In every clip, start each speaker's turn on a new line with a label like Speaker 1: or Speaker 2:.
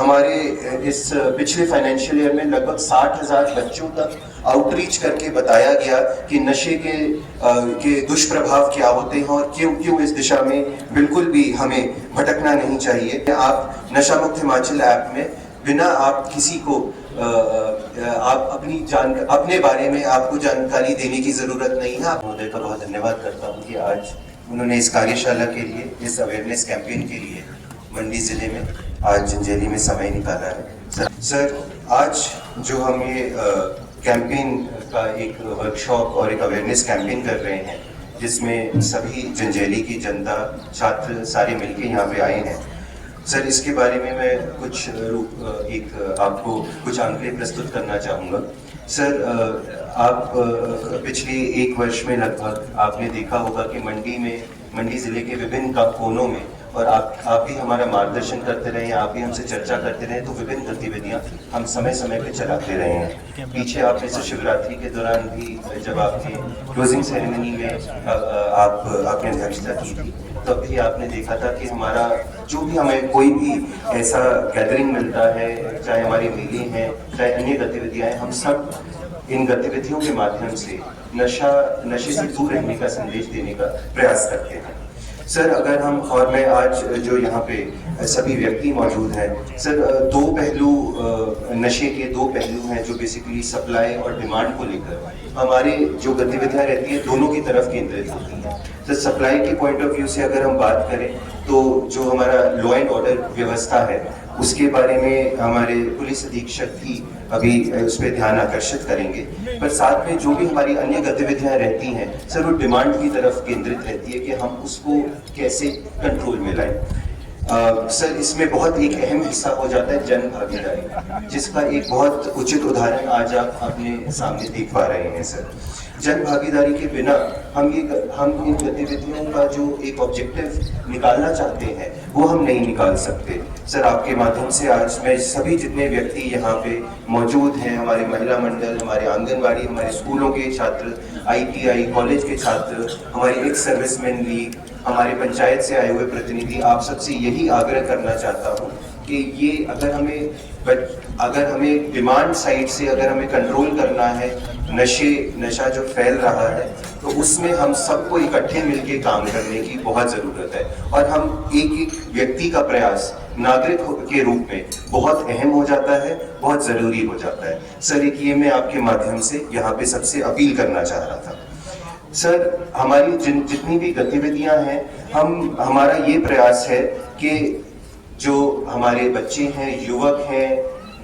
Speaker 1: हमारे इस पिछले फाइनेंशियल ईयर में लगभग 60,000 बच्चों तक आउटरीच करके बताया गया कि नशे के दुष्प्रभाव क्या होते हैं और क्यों क्यों इस दिशा में बिल्कुल भी हमें भटकना नहीं चाहिए। आप नशा मुक्त हिमाचल ऐप में बिना आप किसी को आप अपने बारे में आपको जानकारी देने की जरूरत नहीं है। आप महोदय का बहुत धन्यवाद करता हूँ कि आज उन्होंने इस कार्यशाला के लिए, इस अवेयरनेस कैंपेन के लिए मंडी जिले में आज जंजैहली में समय निकाला है। सर आज जो हम ये कैंपेन का एक वर्कशॉप और एक अवेयरनेस कैंपेन कर रहे हैं, जिसमें सभी जंजैहली की जनता, छात्र सारे मिलके यहाँ पे आए हैं। सर इसके बारे में मैं आपको कुछ आंकड़े प्रस्तुत करना चाहूँगा। सर आप पिछले 1 वर्ष में लगभग आपने देखा होगा कि मंडी ज़िले के विभिन्न कोनों में, और आप भी हमारा मार्गदर्शन करते रहे हैं, आप भी हमसे चर्चा करते रहे, तो विभिन्न गतिविधियां हम समय समय पे चलाते रहे हैं। पीछे आपने शिवरात्रि के दौरान भी जब आपने क्लोजिंग सेरेमनी में आपने अध्यक्षता की थी, तब भी आपने देखा था कि हमारा जो भी हमें कोई भी ऐसा गैदरिंग मिलता है, चाहे हमारे मेले हैं, चाहे अन्य गतिविधियाँ हैं, हम सब इन गतिविधियों के माध्यम से नशे से दूर रहने का संदेश देने का प्रयास करते हैं। सर अगर हम, और मैं आज जो यहाँ पे सभी व्यक्ति मौजूद हैं, सर नशे के दो पहलू हैं जो बेसिकली सप्लाई और डिमांड को लेकर हमारे जो गतिविधियाँ रहती हैं दोनों की तरफ केंद्रित होती हैं। सर सप्लाई के पॉइंट ऑफ व्यू से अगर हम बात करें तो जो हमारा लॉ एंड ऑर्डर व्यवस्था है उसके बारे में हमारे पुलिस अधीक्षक भी अभी उस पर ध्यान आकर्षित करेंगे, पर साथ में जो भी हमारी अन्य गतिविधियां रहती हैं सर वो डिमांड की तरफ केंद्रित रहती है कि हम उसको कैसे कंट्रोल में लाएं। सर इसमें बहुत एक अहम हिस्सा हो जाता है जन भागीदारी, जिसका एक बहुत उचित उदाहरण आज आप अपने सामने देख पा रहे हैं। सर जन भागीदारी के बिना हम इन गतिविधियों का जो एक ऑब्जेक्टिव निकालना चाहते हैं वो हम नहीं निकाल सकते। सर आपके माध्यम से आज मैं सभी जितने व्यक्ति यहाँ पे मौजूद हैं, हमारे महिला मंडल, हमारे आंगनबाड़ी, हमारे स्कूलों के छात्र, ITI कॉलेज के छात्र, हमारी एक्स सर्विसमैन लीग, हमारे पंचायत से आए हुए प्रतिनिधि, आप सबसे यही आग्रह करना चाहता हूँ कि ये अगर हमें डिमांड साइड से अगर हमें कंट्रोल करना है नशा जो फैल रहा है, तो उसमें हम सबको इकट्ठे मिलके काम करने की बहुत ज़रूरत है, और हम एक व्यक्ति का प्रयास नागरिक के रूप में बहुत अहम हो जाता है, बहुत ज़रूरी हो जाता है। सर एक ये मैं आपके माध्यम से यहाँ पे सबसे अपील करना चाह रहा था। सर हमारी जितनी भी गतिविधियाँ हैं, हमारा ये प्रयास है कि जो हमारे बच्चे हैं, युवक हैं,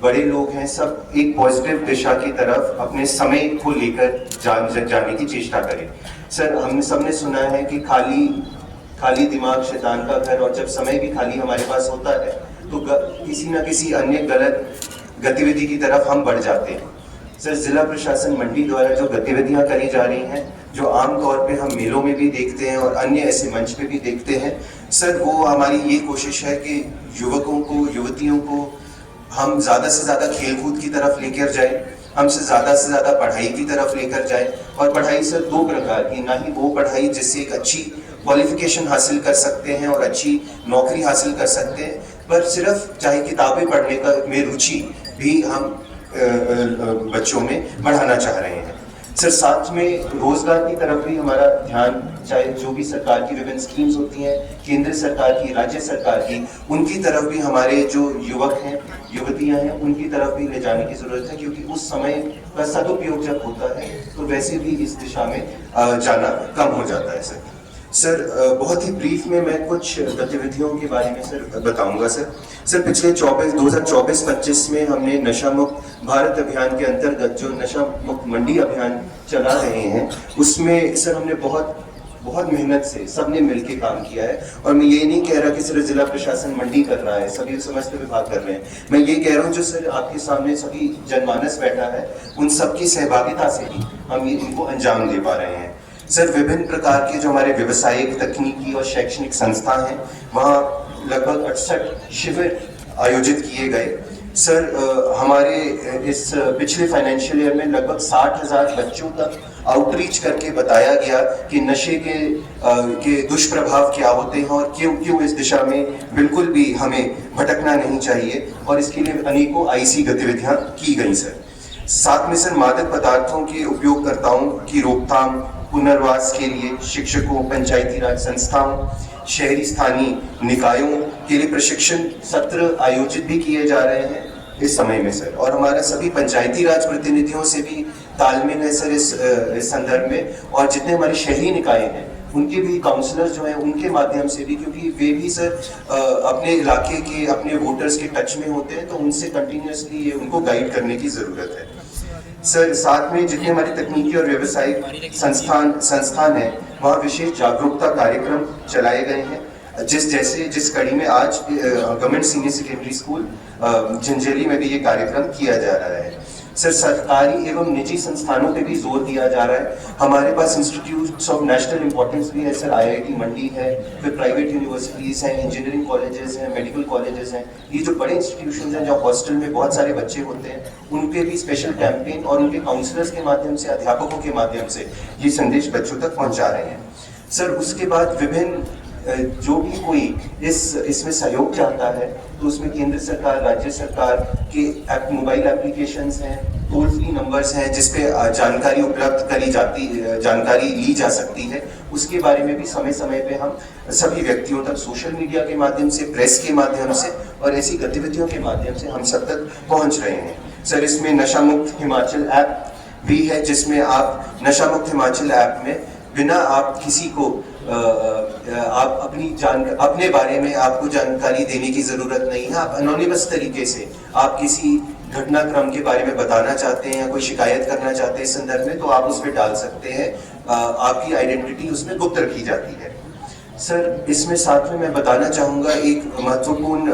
Speaker 1: बड़े लोग हैं, सब एक पॉजिटिव दिशा की तरफ अपने समय को लेकर जाने की चेष्टा करें। सर हमने सबने सुना है कि खाली दिमाग शैतान का घर, और जब समय भी खाली हमारे पास होता है तो किसी न किसी अन्य गलत गतिविधि की तरफ हम बढ़ जाते हैं। सर जिला प्रशासन मंडी द्वारा जो गतिविधियां करी जा रही हैं, जो आमतौर पे हम मेलों में भी देखते हैं और अन्य ऐसे मंच पे भी देखते हैं, सर वो हमारी ये कोशिश है कि युवकों को, युवतियों को हम ज़्यादा से ज़्यादा खेलकूद की तरफ लेकर जाएं, हमसे ज़्यादा से ज़्यादा पढ़ाई की तरफ लेकर जाएं। और पढ़ाई सर 2 प्रकार की, ना ही वो पढ़ाई जिससे एक अच्छी क्वालिफिकेशन हासिल कर सकते हैं और अच्छी नौकरी हासिल कर सकते हैं, पर सिर्फ चाहे किताबें पढ़ने का में रुचि भी हम बच्चों में बढ़ाना चाह रहे हैं। सर साथ में रोजगार की तरफ भी हमारा ध्यान, चाहे जो भी सरकार की विभिन्न स्कीम्स होती हैं, केंद्र सरकार की, राज्य सरकार की, उनकी तरफ भी हमारे जो युवक हैं, युवतियां हैं, उनकी तरफ भी ले जाने की जरूरत है, क्योंकि उस समय का सदुपयोग जब होता है तो वैसे भी इस दिशा में जाना कम हो जाता है। सर बहुत ही ब्रीफ में मैं कुछ गतिविधियों के बारे में सर बताऊंगा। सर पिछले 2024-25 में हमने नशा मुक्त भारत अभियान के अंतर्गत जो नशा मुक्त मंडी अभियान चला रहे हैं, उसमें सर हमने बहुत मेहनत से सबने मिलके काम किया है। और मैं ये नहीं कह रहा कि सिर्फ जिला प्रशासन मंडी कर रहा है, सभी समस्त विभाग कर रहे हैं। मैं ये कह रहा हूँ जो सर आपके सामने सभी जनमानस बैठा है, उन सबकी सहभागिता से ही हम इनको अंजाम दे पा रहे हैं। सर विभिन्न प्रकार के जो हमारे व्यवसायिक, तकनीकी और शैक्षणिक संस्था हैं, वहाँ लगभग 68 शिविर आयोजित किए गए। सर हमारे इस पिछले फाइनेंशियल ईयर में लगभग 60,000 बच्चों तक आउटरीच करके बताया गया कि नशे के दुष्प्रभाव क्या होते हैं और क्यों क्यों इस दिशा में बिल्कुल भी हमें भटकना नहीं चाहिए, और इसके लिए अनेकों आईसी गतिविधियां की गई सर। साथ में सर मादक पदार्थों के उपयोगकर्ताओं की रोकथाम, पुनर्वास के लिए शिक्षकों, पंचायती राज संस्थाओं, शहरी स्थानीय निकायों के लिए प्रशिक्षण सत्र आयोजित भी किए जा रहे हैं इस समय में सर। और हमारा सभी पंचायती राज प्रतिनिधियों से भी तालमेल है सर इस संदर्भ में, और जितने हमारे शहरी निकाय हैं उनके भी काउंसलर जो हैं उनके माध्यम से भी, क्योंकि वे भी सर अपने इलाके के अपने वोटर्स के टच में होते हैं, तो उनसे कंटिन्यूसली उनको गाइड करने की जरूरत है सर। साथ में जितने हमारे तकनीकी और व्यवसायिक संस्थान है वहाँ विशेष जागरूकता कार्यक्रम चलाए गए हैं, जिस कड़ी में आज गवर्नमेंट सीनियर सेकेंडरी स्कूल झंझेली में भी ये कार्यक्रम किया जा रहा है सर। सरकारी एवं निजी संस्थानों पे भी जोर दिया जा रहा है। हमारे पास इंस्टीट्यूट्स ऑफ नेशनल इंपॉर्टेंस भी है सर, आईआईटी मंडी है, फिर प्राइवेट यूनिवर्सिटीज़ हैं, इंजीनियरिंग कॉलेजेस हैं, मेडिकल कॉलेजेस हैं। ये जो बड़े इंस्टीट्यूशंस हैं जहाँ हॉस्टल में बहुत सारे बच्चे होते हैं, उन पे भी स्पेशल कैंपेन और उनके काउंसलर्स के माध्यम से, अध्यापकों के माध्यम से ये संदेश बच्चों तक पहुँचा रहे हैं सर। उसके बाद विभिन्न जो भी कोई इसमें सहयोग चाहता है तो उसमें केंद्र सरकार, राज्य सरकार के मोबाइल एप्लीकेशंस हैं, टोल फ्री नंबर्स हैं जिसपे जानकारी उपलब्ध जानकारी ली जा सकती है। उसके बारे में भी समय समय पे हम सभी व्यक्तियों तक सोशल मीडिया के माध्यम से, प्रेस के माध्यम से और ऐसी गतिविधियों के माध्यम से हम सब तक पहुंच रहे हैं सर। इसमें नशा मुक्त हिमाचल ऐप भी है, जिसमें आप नशा मुक्त हिमाचल ऐप में बिना आप किसी को आप अपने बारे में आपको जानकारी देने की जरूरत नहीं है। आप एनोनिमस तरीके से आप किसी घटनाक्रम के बारे में बताना चाहते हैं या कोई शिकायत करना चाहते हैं इस संदर्भ में, तो आप उसमें डाल सकते हैं। आपकी आइडेंटिटी उसमें गुप्त रखी जाती है सर। इसमें साथ में मैं बताना चाहूँगा एक महत्वपूर्ण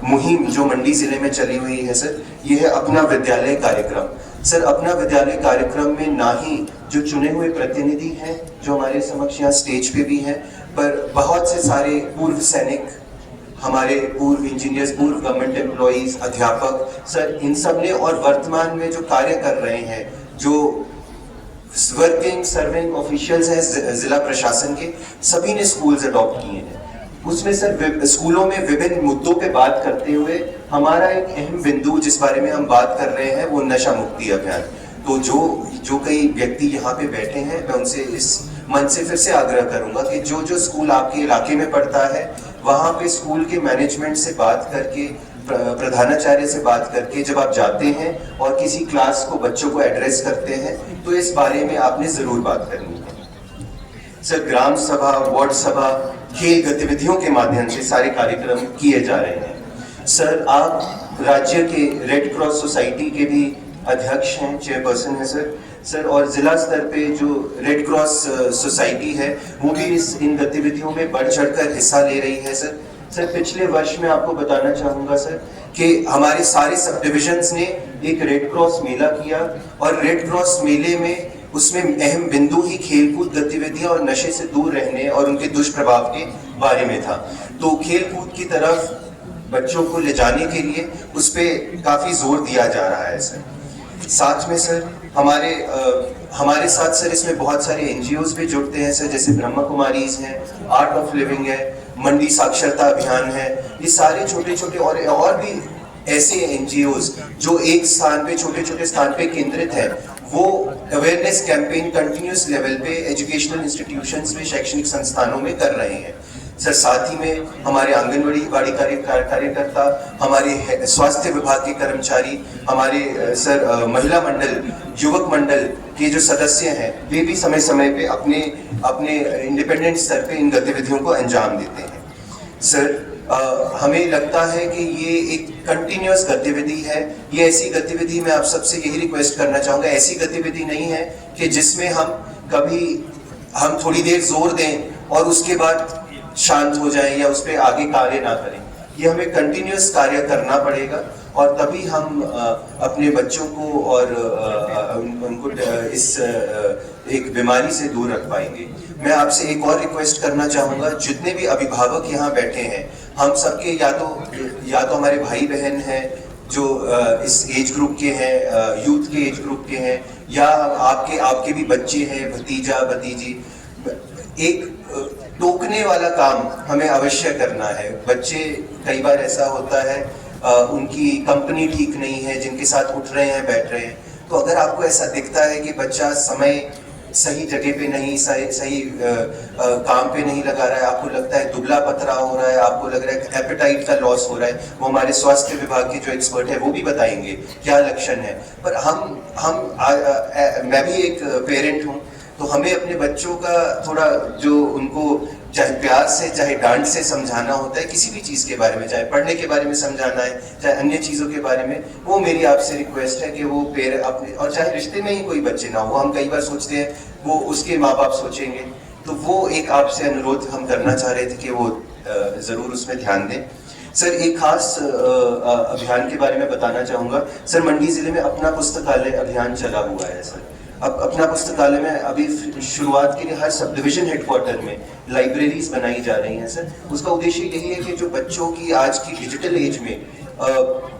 Speaker 1: मुहिम जो मंडी जिले में चली हुई है सर, ये है अपना विद्यालय कार्यक्रम सर। अपना विद्यालय कार्यक्रम में ना ही जो चुने हुए प्रतिनिधि हैं जो हमारे समक्ष यहाँ स्टेज पे भी हैं, पर बहुत से सारे पूर्व सैनिक, हमारे पूर्व इंजीनियर्स, पूर्व गवर्नमेंट एम्प्लॉइज, अध्यापक सर, इन सब ने और वर्तमान में जो कार्य कर रहे हैं, जो वर्किंग सर्विंग ऑफिशियल्स हैं जिला प्रशासन के, सभी ने स्कूल्स अडॉप्ट किए हैं। उसमें सर स्कूलों में विभिन्न मुद्दों पे बात करते हुए हमारा एक अहम बिंदु जिस बारे में हम बात कर रहे हैं वो नशा मुक्ति अभियान। तो जो कई व्यक्ति यहाँ पे बैठे हैं, मैं उनसे इस मंच से फिर से आग्रह करूंगा कि जो स्कूल आपके इलाके में पड़ता है वहाँ पे स्कूल के मैनेजमेंट से बात करके, प्रधानाचार्य से बात करके जब आप जाते हैं और किसी क्लास को, बच्चों को एड्रेस करते हैं, तो इस बारे में आपने जरूर बात करनी है सर। ग्राम सभा, वार्ड सभा, खेल गतिविधियों के माध्यम से सारे कार्यक्रम किए जा रहे हैं सर। आप राज्य के रेड क्रॉस सोसाइटी के भी अध्यक्ष हैं, चेयरपर्सन हैं सर। और जिला स्तर पे जो रेड क्रॉस सोसाइटी है वो भी इन गतिविधियों में बढ़ चढ़कर हिस्सा ले रही है सर। पिछले वर्ष में आपको बताना चाहूँगा सर कि हमारे सारे सब डिविजन्स ने एक रेड क्रॉस मेला किया, और रेड क्रॉस मेले में उसमें अहम बिंदु ही खेलकूद गतिविधियां और नशे से दूर रहने और उनके दुष्प्रभाव के बारे में था। तो खेलकूद की तरफ बच्चों को ले जाने के लिए उस पर काफ़ी जोर दिया जा रहा है सर। साथ में सर हमारे साथ सर इसमें बहुत सारे एनजीओज भी जुड़ते हैं सर, जैसे ब्रह्मा कुमारीज हैं, आर्ट ऑफ लिविंग है, मंडी साक्षरता अभियान है। ये सारे छोटे छोटे और भी ऐसे एनजीओज जो एक स्थान पे, छोटे छोटे स्थान पे केंद्रित है, वो अवेयरनेस कैंपेन कंटिन्यूस लेवल पे एजुकेशनल इंस्टीट्यूशंस में, शैक्षणिक संस्थानों में कर रहे हैं सर। साथ ही में हमारे आंगनबाड़ी कार्यकर्ता, हमारे स्वास्थ्य विभाग के कर्मचारी, हमारे सर महिला मंडल, युवक मंडल के जो सदस्य हैं, वे भी समय समय पे अपने इंडिपेंडेंट स्तर पे इन गतिविधियों को अंजाम देते हैं सर। हमें लगता है कि ये एक कंटिन्यूअस गतिविधि है। ये ऐसी गतिविधि, मैं आप सबसे यही रिक्वेस्ट करना चाहूँगा, ऐसी गतिविधि नहीं है कि जिसमें हम थोड़ी देर जोर दें और उसके बाद शांत हो जाएं या उस पर आगे कार्य ना करें। ये हमें कंटिन्यूअस कार्य करना पड़ेगा और तभी हम अपने बच्चों को और उनको इस एक बीमारी से दूर रख पाएंगे। मैं आपसे एक और रिक्वेस्ट करना चाहूँगा, जितने भी अभिभावक यहाँ बैठे हैं, हम सबके या तो हमारे भाई बहन हैं, जो इस एज ग्रुप के हैं, यूथ के एज ग्रुप के हैं, या आपके भी बच्चे हैं, भतीजा भतीजी, एक टोकने वाला काम हमें अवश्य करना है। बच्चे कई बार ऐसा होता है उनकी कंपनी ठीक नहीं है, जिनके साथ उठ रहे हैं बैठ रहे हैं, तो अगर आपको ऐसा दिखता है कि बच्चा समय सही जगह पे नहीं, सही काम पे नहीं लगा रहा है, आपको लगता है दुबला पतला हो रहा है, आपको लग रहा है कि एपेटाइट का लॉस हो रहा है, वो हमारे स्वास्थ्य विभाग के जो एक्सपर्ट है वो भी बताएंगे क्या लक्षण है। पर मैं भी एक पेरेंट हूँ, तो हमें अपने बच्चों का थोड़ा जो उनको चाहे प्यार से चाहे डांट से समझाना होता है, किसी भी चीज़ के बारे में, चाहे पढ़ने के बारे में समझाना है, चाहे अन्य चीज़ों के बारे में, वो मेरी आपसे रिक्वेस्ट है कि वो अपने, और चाहे रिश्ते में ही कोई बच्चे ना हो, हम कई बार सोचते हैं वो उसके माँ बाप सोचेंगे, तो वो एक आपसे अनुरोध हम करना चाह रहे थे कि वो ज़रूर उसमें ध्यान दें। सर, एक खास अभियान के बारे में बताना चाहूँगा। सर, मंडी ज़िले में अपना पुस्तकालय अभियान चला हुआ है सर। अब अपना पुस्तकालय में अभी शुरुआत के लिए हर सब डिविजन हेडक्वार्टर में लाइब्रेरीज बनाई जा रही हैं सर। उसका उद्देश्य यही है कि जो बच्चों की आज की डिजिटल एज में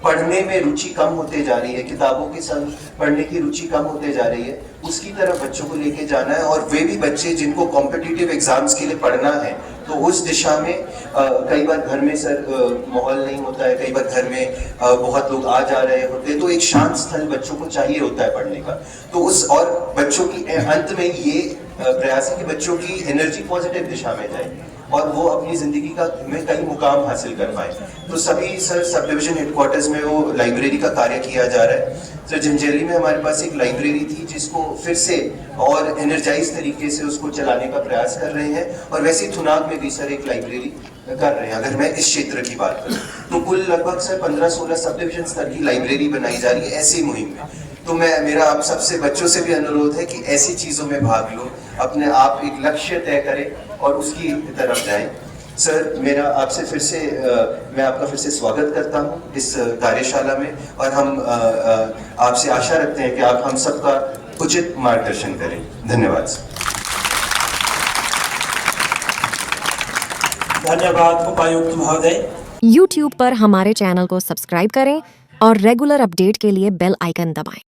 Speaker 1: पढ़ने में रुचि कम होते जा रही है, किताबों के संग पढ़ने की रुचि कम होते जा रही है, उसकी तरफ बच्चों को लेके जाना है। और वे भी बच्चे जिनको कॉम्पिटिटिव एग्जाम्स के लिए पढ़ना है, तो उस दिशा में कई बार घर में सर माहौल नहीं होता है, कई बार घर में बहुत लोग आ जा रहे होते हैं, तो एक शांत स्थल बच्चों को चाहिए होता है पढ़ने का। तो और बच्चों की अंत में ये प्रयास है कि बच्चों की एनर्जी पॉजिटिव दिशा में जाए और वो अपनी जिंदगी में कई मुकाम हासिल कर पाए। तो सभी सर सब डिविजन हेडक्वार्टर्स में वो लाइब्रेरी का कार्य किया जा रहा है। सर, झंझेरी में हमारे पास एक लाइब्रेरी थी जिसको फिर से और एनर्जाइज तरीके से उसको चलाने का प्रयास कर रहे हैं, और वैसे ही थुनाग में भी सर एक लाइब्रेरी कर रहे हैं। अगर मैं इस क्षेत्र की बात करूं तो कुल लगभग सर 15-16 सब डिविजन स्तर की लाइब्रेरी बनाई जा रही है ऐसी मुहिम में। तो मेरा आप सबसे बच्चों से भी अनुरोध है कि ऐसी चीज़ों में भाग लो, अपने आप एक लक्ष्य तय करें और उसकी तरफ जाएं। सर, मेरा आपसे फिर से मैं आपका फिर से स्वागत करता हूं इस कार्यशाला में, और हम आपसे आशा रखते हैं कि आप हम सबका उचित मार्गदर्शन करें। धन्यवाद सर।
Speaker 2: धन्यवाद उपायुक्त महोदय।
Speaker 3: YouTube पर हमारे चैनल को सब्सक्राइब करें और रेगुलर अपडेट के लिए बेल आइकन दबाएं।